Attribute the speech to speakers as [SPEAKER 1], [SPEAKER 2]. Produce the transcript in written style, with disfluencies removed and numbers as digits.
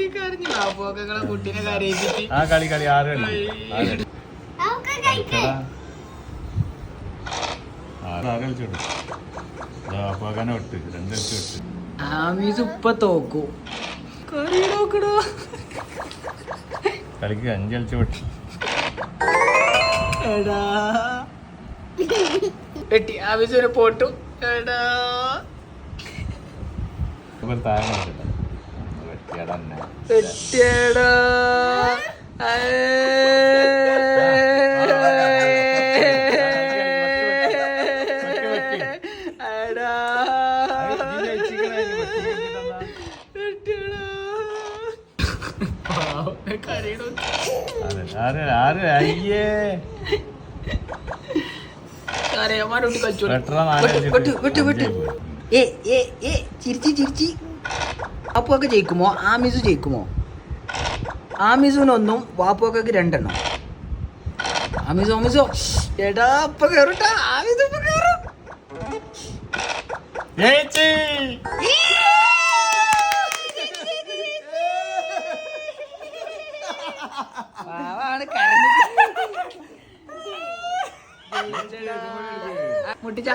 [SPEAKER 1] കുട്ടി കരഞ്ഞു. അപ്പൊക്കെ കുട്ടീനെ കരയിപ്പിച്ച്
[SPEAKER 2] ആ കളി 6 കളി അപ്പോനെ വിട്ട് 2 കളിച്ച് വിട്ട്.
[SPEAKER 1] ആമീസ് ഇപ്പൊ തോക്കൂ. കറി നോക്കടോ.
[SPEAKER 2] കളിക്ക് 5 കളിച്ച് വിട്ട്.
[SPEAKER 1] എടാ വെട്ടി ആമീസിനെ പോട്ടു. എടാ വെട്ടിയടാ. ചിരിച്ചി വാപ്പുവൊക്കെ ജയിക്കുമോ ആമിസു ജയിക്കുമോ? ആമിസുനൊന്നും വാപ്പുവൊക്കെ 2 എണ്ണം. ആമിസോ എടാ ഇപ്പൊ കേറൂട്ടാ. ആമിസു ഇപ്പൊ കേറും. പാവാണ് കരഞ്ഞിട്ട് മുട്ടിച്ച.